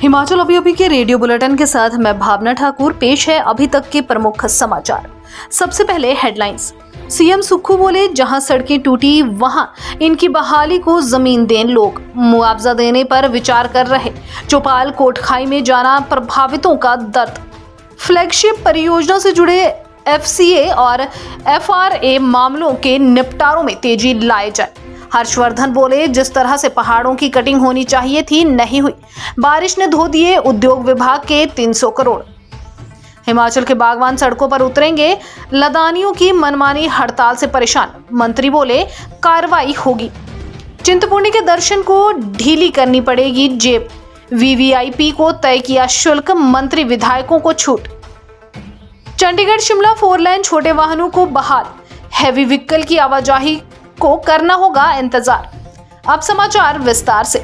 हिमाचल अभी के radio bulletin के साथ मैं भावना ठाकुर। पेश है अभी तक के प्रमुख समाचार। सबसे पहले हेडलाइंस। सीएम सुक्खू बोले, जहां सड़कें टूटी वहां इनकी बहाली को जमीन दें लोग। मुआवजा देने पर विचार कर रहे। चौपाल कोटखाई में जाना प्रभावितों का दर्द। फ्लैगशिप परियोजना से जुड़े एफसीए और एफआरए मामलों के निपटारों में तेजी लाए जाए। हर्षवर्धन बोले, जिस तरह से पहाड़ों की कटिंग होनी चाहिए थी नहीं हुई। बारिश ने धो दिए उद्योग विभाग के 300 करोड़। हिमाचल के बागवान सड़कों पर उतरेंगे। लदानियों की मनमानी हड़ताल से परेशान। मंत्री बोले, कार्रवाई होगी। चिंतपूर्णी के दर्शन को ढीली करनी पड़ेगी जेब। वीवीआईपी को तय किया शुल्क। मंत्री विधायकों को छूट। चंडीगढ़ शिमला 4 लेन छोटे वाहनों को बहाल। हैवी व्हीकल की आवाजाही को करना होगा इंतजार। अब समाचार विस्तार से।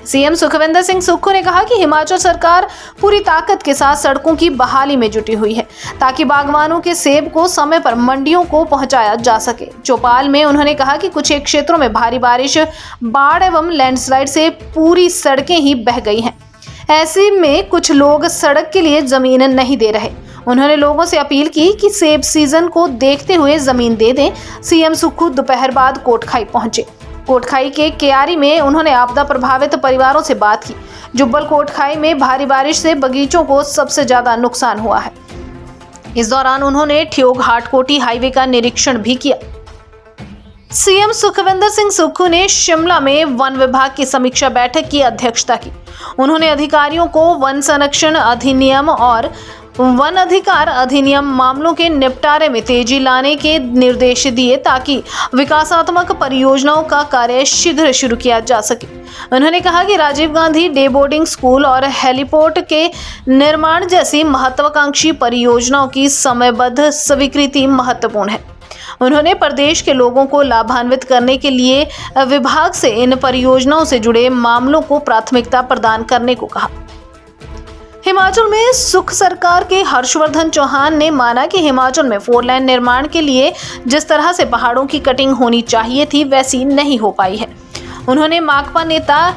सीएम सुखविंदर सिंह सुक्खू ने कहा कि हिमाचल सरकार पूरी ताकत के साथ सड़कों की बहाली में जुटी हुई है ताकि बागवानों के सेब को समय पर मंडियों को पहुंचाया जा सके। चौपाल में उन्होंने कहा कि कुछ एक क्षेत्रों में भारी बारिश, बाढ़ एवं लैंडस्लाइड से पूरी सड़कें ही बह गई हैं। ऐसे में कुछ लोग सड़क के लिए जमीन नहीं दे रहे। उन्होंने लोगों से अपील की कि सेब सीजन को देखते हुए जमीन दे दें। सीएम सुक्खू दोपहर बाद कोटखाई पहुंचे। कोटखाई के क्यारी में उन्होंने आपदा प्रभावित परिवारों से बात की। जुब्बल कोटखाई में भारी बारिश से बगीचों को सबसे ज्यादा नुकसान हुआ है। इस दौरान उन्होंने ठियोग हाटकोटी हाईवे का निरीक्षण भी किया। सीएम सुखविंदर सिंह सुक्खू ने शिमला में वन विभाग की समीक्षा बैठक की अध्यक्षता की। उन्होंने अधिकारियों को वन संरक्षण अधिनियम और वन अधिकार अधिनियम मामलों के निपटारे में तेजी लाने के निर्देश दिए ताकि विकासात्मक परियोजनाओं का कार्य शीघ्र शुरू किया जा सके। उन्होंने कहा कि Rajiv Gandhi day boarding school और हेलीपोर्ट के निर्माण जैसी महत्वाकांक्षी परियोजनाओं की समयबद्ध स्वीकृति महत्वपूर्ण है। उन्होंने प्रदेश के लोगों को लाभान्वित करने के लिए विभाग से इन परियोजनाओं से जुड़े मामलों को प्राथमिकता प्रदान करने को कहा। हिमाचल में सुख सरकार के हर्षवर्धन चौहान ने माना कि हिमाचल में 4 लेन निर्माण के लिए जिस तरह से पहाड़ों की कटिंग होनी चाहिए थी वैसी नहीं हो पाई है। उन्होंने माकपा नेता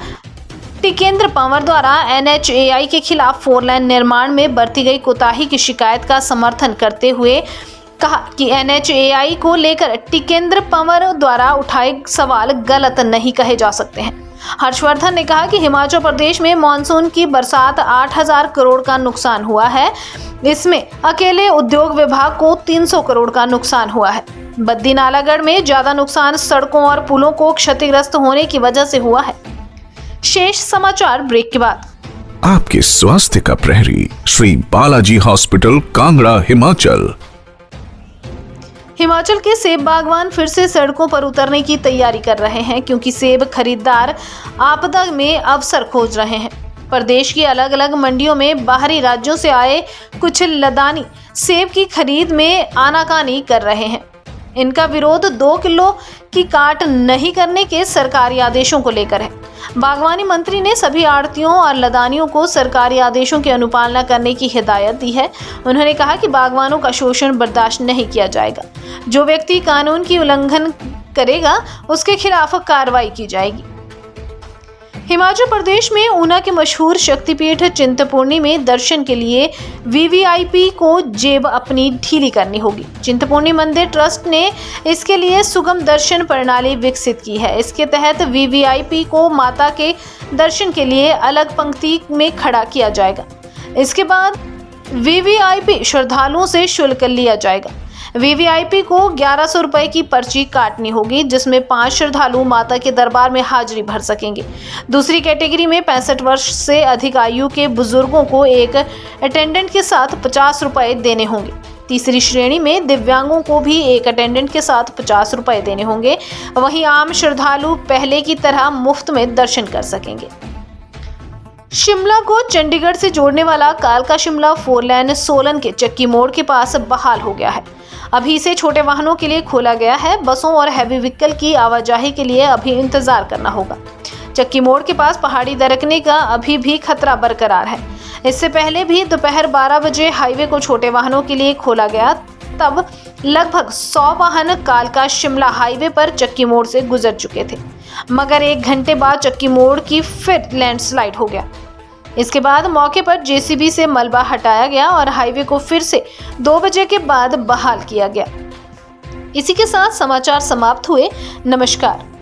टिकेंद्र पंवर द्वारा NHAI के खिलाफ 4 लेन निर्माण में बरती गई कोताही की शिकायत का समर्थन करते हुए कहा कि NHAI को लेकर टिकेंद्र पंवर द्वारा उठाए सवाल गलत नहीं कहे जा सकते हैं। हर्षवर्धन ने कहा कि हिमाचल प्रदेश में मानसून की बरसात 8000 करोड़ का नुकसान हुआ है। इसमें अकेले उद्योग विभाग को 300 करोड़ का नुकसान हुआ है। बद्दी नालागढ़ में ज्यादा नुकसान सड़कों और पुलों को क्षतिग्रस्त होने की वजह से हुआ है। शेष समाचार ब्रेक के बाद। आपके स्वास्थ्य का प्रहरी श्री बालाजी हॉस्पिटल, कांगड़ा, हिमाचल। हिमाचल के सेब बागवान फिर से सड़कों पर उतरने की तैयारी कर रहे हैं क्योंकि सेब खरीदार आपदा में अवसर खोज रहे हैं। प्रदेश की अलग अलग मंडियों में बाहरी राज्यों से आए कुछ लदानी सेब की खरीद में आनाकानी कर रहे हैं। इनका विरोध 2 किलो की काट नहीं करने के सरकारी आदेशों को लेकर है। बागवानी मंत्री ने सभी आड़तियों और लदानियों को सरकारी आदेशों की अनुपालना करने की हिदायत दी है। उन्होंने कहा कि बागवानों का शोषण बर्दाश्त नहीं किया जाएगा। जो व्यक्ति कानून की उल्लंघन करेगा उसके खिलाफ कार्रवाई की जाएगी। हिमाचल प्रदेश में ऊना के मशहूर शक्तिपीठ चिंतपूर्णी में दर्शन के लिए वीवीआईपी को जेब अपनी ढीली करनी होगी। चिंतपूर्णी मंदिर ट्रस्ट ने इसके लिए सुगम दर्शन प्रणाली विकसित की है। इसके तहत वीवीआईपी को माता के दर्शन के लिए अलग पंक्ति में खड़ा किया जाएगा। इसके बाद वीवीआईपी श्रद्धालुओं से शुल्क लिया जाएगा। वीवीआईपी को 1100 रुपए की पर्ची काटनी होगी, जिसमें 5 श्रद्धालु माता के दरबार में हाजिरी भर सकेंगे। दूसरी कैटेगरी में 65 वर्ष से अधिक आयु के बुजुर्गों को एक अटेंडेंट के साथ 50 रुपए देने होंगे। तीसरी श्रेणी में दिव्यांगों को भी एक अटेंडेंट के साथ 50 रुपए देने होंगे। वहीं आम श्रद्धालु पहले की तरह मुफ्त में दर्शन कर सकेंगे। शिमला को चंडीगढ़ से जोड़ने वाला कालका शिमला 4 लेन सोलन के चक्की मोड़ के पास बहाल हो गया है। अभी इसे छोटे वाहनों के लिए खोला गया है। बसों और हैवी व्हीकल की आवाजाही के लिए अभी इंतजार करना होगा। चक्की मोड़ के पास पहाड़ी दरकने का अभी भी खतरा बरकरार है। इससे पहले भी दोपहर 12 बजे हाईवे को छोटे वाहनों के लिए खोला गया। तब लगभग 100 वाहन कालका शिमला हाईवे पर चक्की मोड़ से गुजर चुके थे, मगर 1 घंटे बाद चक्की मोड़ की फिर लैंडस्लाइड हो गया। इसके बाद मौके पर जेसीबी से मलबा हटाया गया और हाईवे को फिर से 2 बजे के बाद बहाल किया गया। इसी के साथ समाचार समाप्त हुए। नमस्कार।